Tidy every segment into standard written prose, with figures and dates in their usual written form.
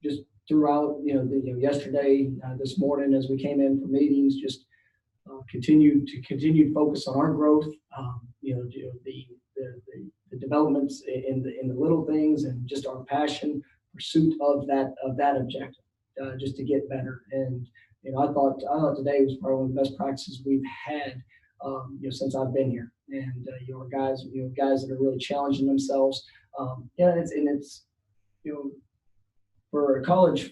just throughout, yesterday, this morning as we came in for meetings, just continued focus on our growth, the developments in the little things, and just our passion, pursuit of that objective, just to get better. And I thought today was probably one of the best practices we've had, since I've been here. And our guys that are really challenging themselves. It's for a college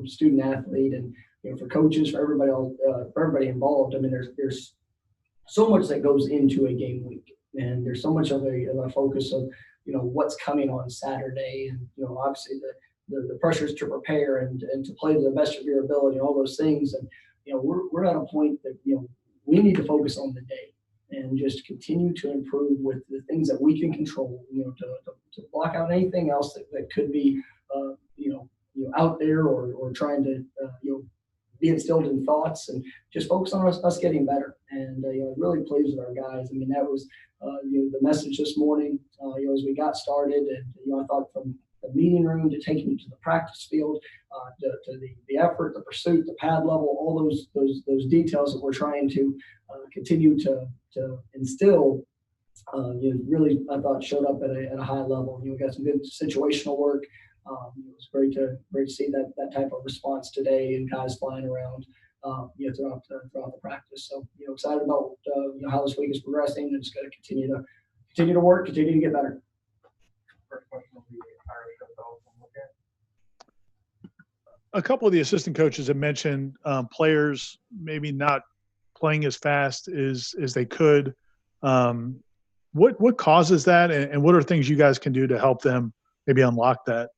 student athlete, and for coaches, for everybody else, for everybody involved. I mean, there's so much that goes into a game week, and there's so much of a focus of what's coming on Saturday, and obviously the pressures to prepare and to play to the best of your ability, and all those things. And we're at a point that we need to focus on the day and just continue to improve with the things that we can control. To block out anything else that could be out there or trying to be instilled in thoughts, and just focus on us getting better. And really pleased with our guys. I mean, that was the message this morning as we got started. And I thought from the meeting room to taking you to the practice field, to the effort, the pursuit, the pad level, all those details that we're trying to continue to instill, really, I thought, showed up at a high level. We got some good situational work. It was great to see that type of response today, and guys flying around throughout the practice. So excited about how this week is progressing, and just got to continue to work, continue to get better. First question will be a couple of the assistant coaches have mentioned players maybe not playing as fast as they could. What causes that, and what are things you guys can do to help them maybe unlock that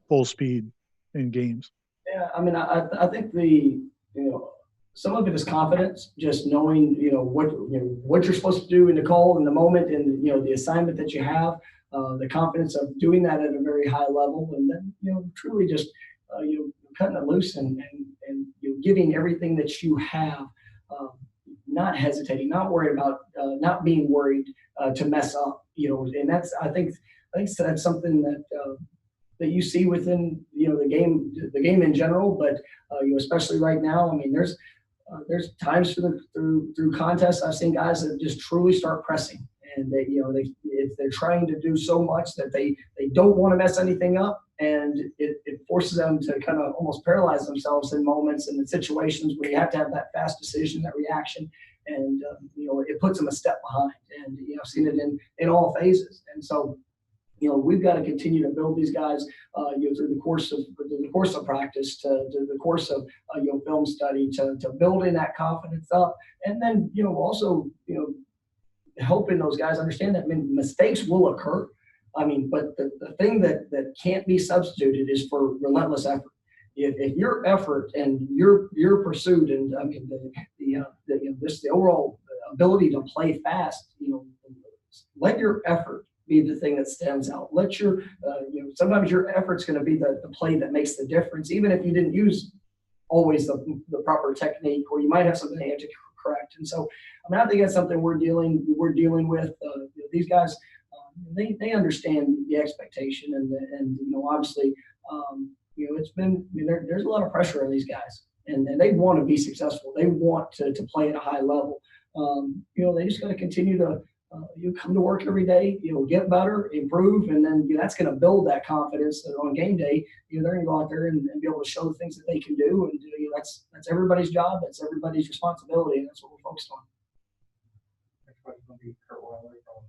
full speed in games? Yeah, I mean, I think some of it is confidence, just knowing what you're supposed to do in the call, in the moment, and the assignment that you have, the confidence of doing that at a very high level, and then truly just cutting it loose and giving everything that you have, not hesitating, not worried about, not being worried to mess up, and that's I think that's something that you see within the game in general, but especially right now. I mean, there's times through contests I've seen guys that just truly start pressing, and they're trying to do so much that they don't want to mess anything up, and it forces them to kind of almost paralyze themselves in moments and in situations where you have to have that fast decision, that reaction, and it puts them a step behind. And I've seen it in all phases, and so we've got to continue to build these guys through the course of practice, to the course of film study, to building that confidence up, and then also helping those guys understand that, I mean, mistakes will occur. I mean, but the thing that can't be substituted is for relentless effort. If your effort and your pursuit, and I mean the overall ability to play fast, let your effort be the thing that stands out. Let your sometimes your effort's going to be the play that makes the difference, even if you didn't use always the proper technique, or you might have something you have to correct. And so, I mean, I think that's something we're dealing with. These guys, they understand the expectation, and obviously, it's been, there's a lot of pressure on these guys, and they want to be successful. They want to play at a high level. They just got to continue to come to work every day, get better, improve, and then that's going to build that confidence that on game day, they're going to go out there and be able to show the things that they can do. And that's everybody's job, that's everybody's responsibility, and that's what we're focused on. Next question will be Kurt Wiley from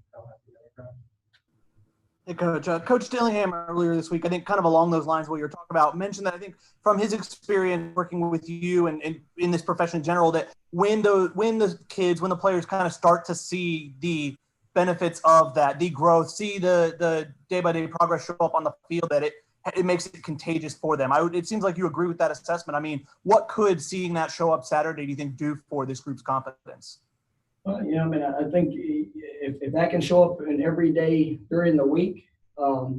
Hey, Coach. Coach Dillingham earlier this week, I think kind of along those lines what you're talking about, mentioned that I think from his experience working with you and in this profession in general, that when the players kind of start to see the benefits of that, the growth, see the day-by-day progress show up on the field, that it makes it contagious for them. It seems like you agree with that assessment. I mean, what could seeing that show up Saturday, do you think, do for this group's confidence? I mean, I think if that can show up in every day during the week,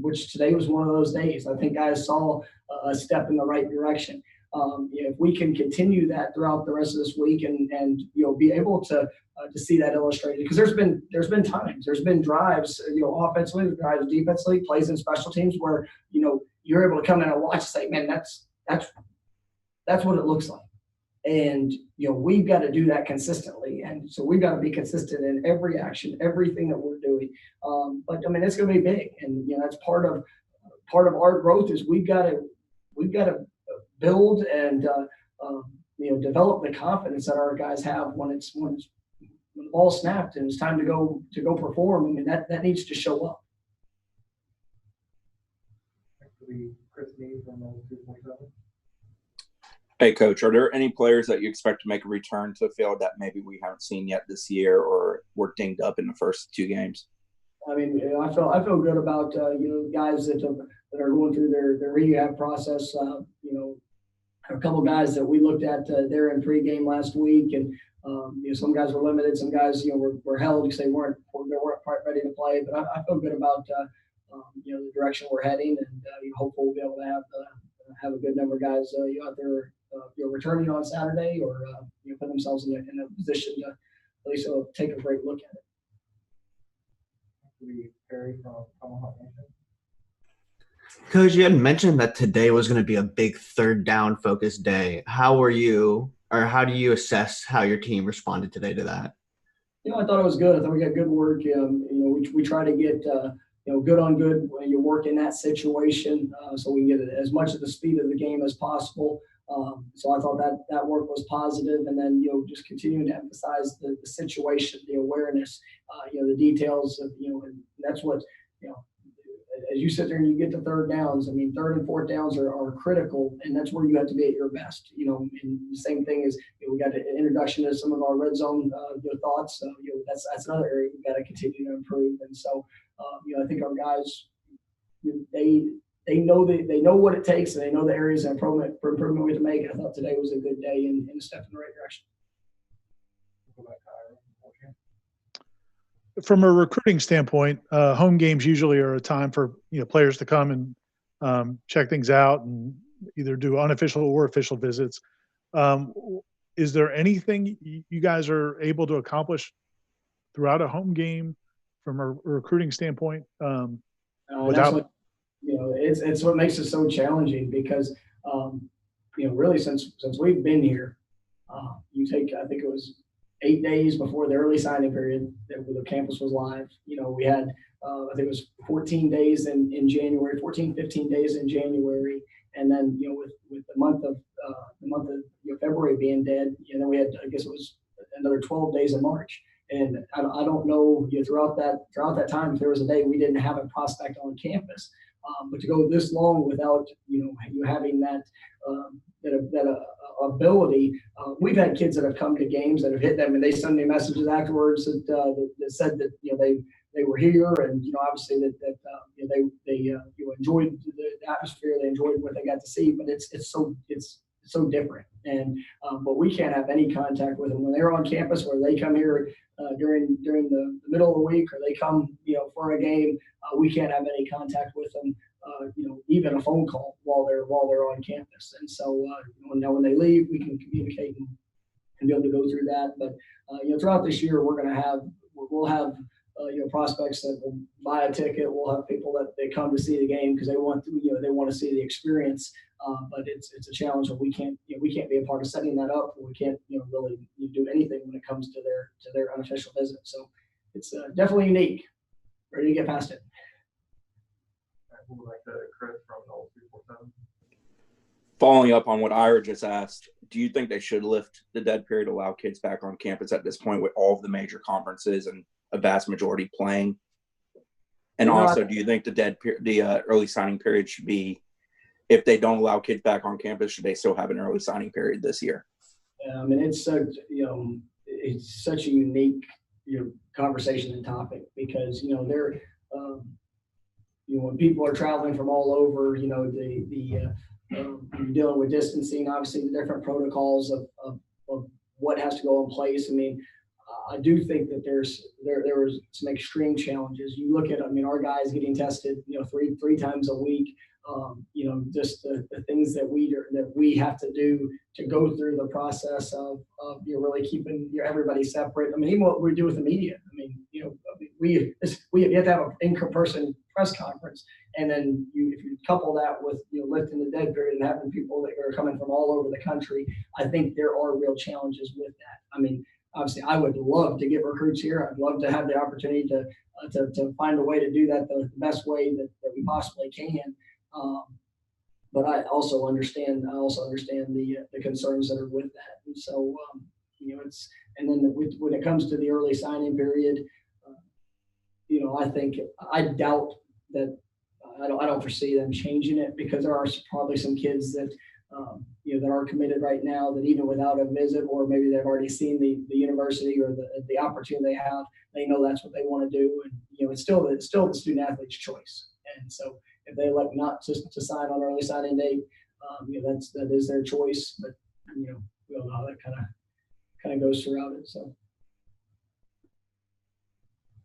which today was one of those days, I think guys saw a step in the right direction. If we can continue that throughout the rest of this week and be able to see that illustrated, because there's been times, there's been drives, offensively, drives defensively, plays in special teams where you're able to come in and watch and say, man, that's what it looks like. And, we've got to do that consistently. And so we've got to be consistent in every action, everything that we're doing. But I mean, it's going to be big. And, that's part of our growth is we've got to build and, develop the confidence that our guys have when the ball's snapped and it's time to go perform. I mean, that needs to show up. Chris Meade from Noles 247. Hey, Coach, are there any players that you expect to make a return to the field that maybe we haven't seen yet this year or were dinged up in the first 2 games? I mean, I feel good about guys that are going through their rehab process. A couple of guys that we looked at there in pregame last week, and some guys were limited, some guys were held because they weren't quite ready to play. But I feel good about the direction we're heading, and hopefully we'll be able to have a good number of guys out there returning on Saturday, or put themselves in a position to at least take a great look at it. Perry from Tomahawk Nation. Coach, you had mentioned that today was going to be a big third down focused day. How do you assess how your team responded today to that? I thought it was good. I thought we got good work. We try to get good on good when you work in that situation, so we can get as much of the speed of the game as possible. So I thought that work was positive, and then just continuing to emphasize the situation, the awareness, the details of and that's what as you sit there and you get to third downs. I mean, third and fourth downs are critical, and that's where you have to be at your best. And the same thing is we got an introduction to some of our red zone thoughts. So that's another area we've got to continue to improve. And so I think our guys they know what it takes, and they know the areas of improvement we have to make. I thought today was a good day and a step in the right direction. From a recruiting standpoint, home games usually are a time for players to come and check things out and either do unofficial or official visits. Is there anything you guys are able to accomplish throughout a home game from a recruiting standpoint? It's what makes it so challenging because really since we've been here, you take, I think it was 8 days before the early signing period that the campus was live. We had I think it was 14 days in January, 15 days in January, and then with the month of February being dead, then we had, I guess it was another 12 days in March. And I don't know throughout that time if there was a day we didn't have a prospect on campus. But to go this long without you having that ability, we've had kids that have come to games that have hit them, and they send me messages afterwards that said that they were here, and obviously that they enjoyed the atmosphere, they enjoyed what they got to see. But it's so different, and but we can't have any contact with them when they're on campus, or they come here during the middle of the week, or they come for a game. We can't have any contact with them, even a phone call while they're on campus. And so when they leave, we can communicate and be able to go through that. But throughout this year, we'll have prospects that will buy a ticket. We'll have people that they come to see the game because they want to see the experience. But it's a challenge that we can't be a part of setting that up. We can't really do anything when it comes to their unofficial visit. So it's definitely unique. Ready to get past it. Chris from Noles 247. Following up on what Ira just asked, do you think they should lift the dead period, allow kids back on campus at this point with all of the major conferences and a vast majority playing? And also, do you think the early signing period should be, if they don't allow kids back on campus, should they still have an early signing period this year? Yeah, I mean, it's such a unique conversation and topic because they're when people are traveling from all over, you're dealing with distancing, obviously the different protocols of what has to go in place. I mean, I do think that there was some extreme challenges. You look at, I mean, our guys getting tested, three times a week. Just the things that we have to do to go through the process of really keeping everybody separate. I mean, even what we do with the media. I mean, we have to have an in-person press conference, and then if you couple that with lifting the dead period and having people that are coming from all over the country, I think there are real challenges with that. I mean, obviously, I would love to get recruits here. I'd love to have the opportunity to find a way to do that the best way that we possibly can. But I also understand the concerns that are with that. And so, and then when it comes to the early signing period, I doubt that. I don't foresee them changing it, because there are probably some kids that that are committed right now that even without a visit, or maybe they've already seen the university or the opportunity they have, they know that's what they want to do, and it's still the student athlete's choice. And so if they elect not to sign on early signing date, that is their choice. But we all know how that kind of goes throughout it. So.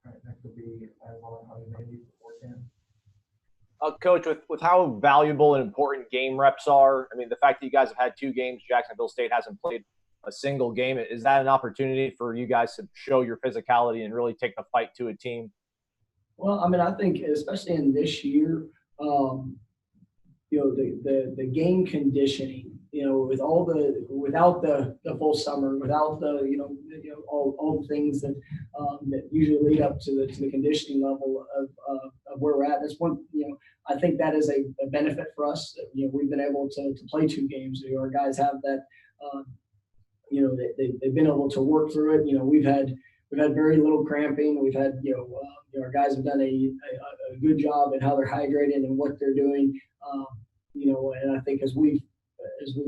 All right, next will be Warchant. Coach, with how valuable and important game reps are, I mean, the fact that you guys have had 2 games, Jacksonville State hasn't played a single game, is that an opportunity for you guys to show your physicality and really take the fight to a team? Well, I mean, I think especially in this year, the game conditioning, without the full summer, without the all the things that usually lead up to the conditioning level of where we're at. That's one, I think that is a benefit for us. We've been able to play 2 games. Our guys have that. They've been able to work through it. We've had very little cramping. We've had our guys have done a good job in how they're hydrated and what they're doing. And I think as we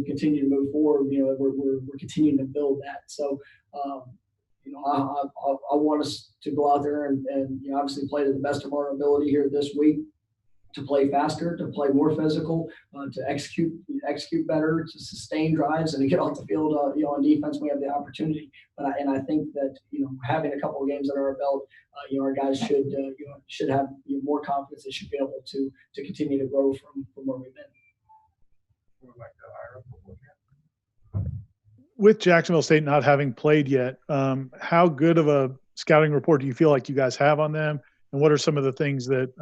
continue to move forward, we're continuing to build that. So, I want us to go out there and obviously play to the best of our ability here this week, to play faster, to play more physical, to execute better, to sustain drives, and to get off the field, on defense when we have the opportunity. But I think that having a couple of games under our belt, our guys should have more confidence. They should be able to continue to grow from where we've been. With Jacksonville State not having played yet, how good of a scouting report do you feel like you guys have on them, and what are some of the things that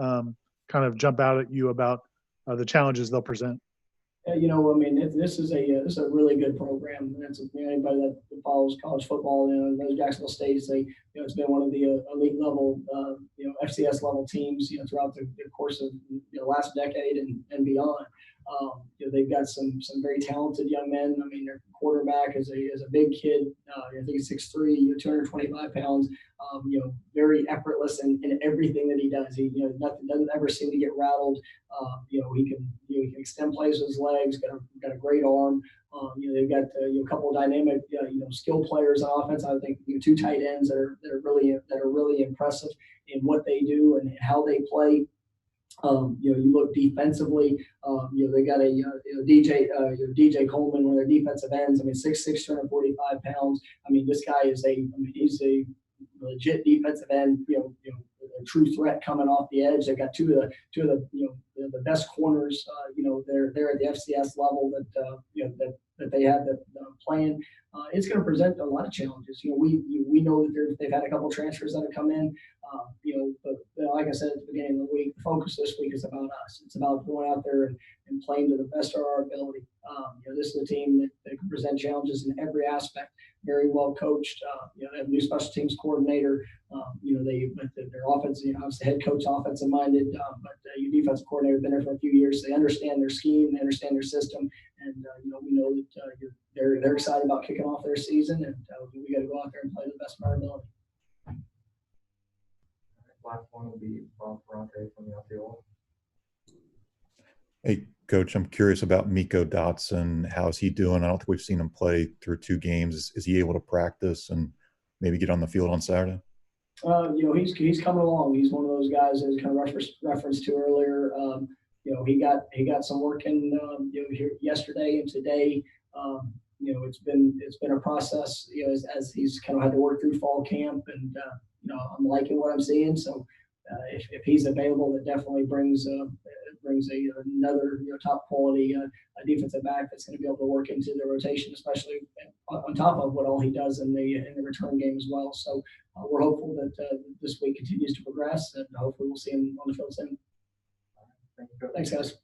kind of jump out at you about the challenges they'll present? This is a really good program. That's anybody that follows college football, knows Jacksonville State. It's been one of the elite level, FCS level teams, throughout the course of the last decade and beyond. They've got some very talented young men. I mean, their quarterback is a big kid. I think he's 6'3", 225 pounds. Very effortless in everything that he does. He doesn't ever seem to get rattled. He can extend plays with his legs. Got a great arm. They've got a couple of dynamic skill players on offense. I think 2 tight ends that are really impressive in what they do and how they play. You look defensively. They got a DJ Coleman, one of their defensive ends. I mean, 6'6", 245 pounds. I mean, this guy he's a legit defensive end. A true threat coming off the edge. They've got two of the best corners. They're at the FCS level that they have that playing. It's going to present a lot of challenges. We know that they've had a couple transfers that have come in. But like I said at the beginning of the week, the focus this week is about us. It's about going out there and playing to the best of our ability. This is a team that can present challenges in every aspect. Very well coached. They have a new special teams coordinator. Their offense, obviously head coach offensive minded, but your defensive coordinator been there for a few years. So they understand their scheme, they understand their system, and we know that they're excited about kicking off their season, and we got to go out there and play to the best of our ability. Last one will be Bob Ferrante from the Osceola. Hey, Coach, I'm curious about Mikko Dotson. How's he doing? I don't think we've seen him play through 2 games. Is he able to practice and maybe get on the field on Saturday? He's coming along. He's one of those guys that was kind of referenced to earlier. He got some work in here yesterday and today. it's been a process, as he's kind of had to work through fall camp, and I'm liking what I'm seeing. So if he's available, that definitely brings another top quality defensive back that's going to be able to work into the rotation, especially on top of what all he does in the return game as well. So we're hopeful that this week continues to progress, and hopefully we'll see him on the field soon. Thanks, guys.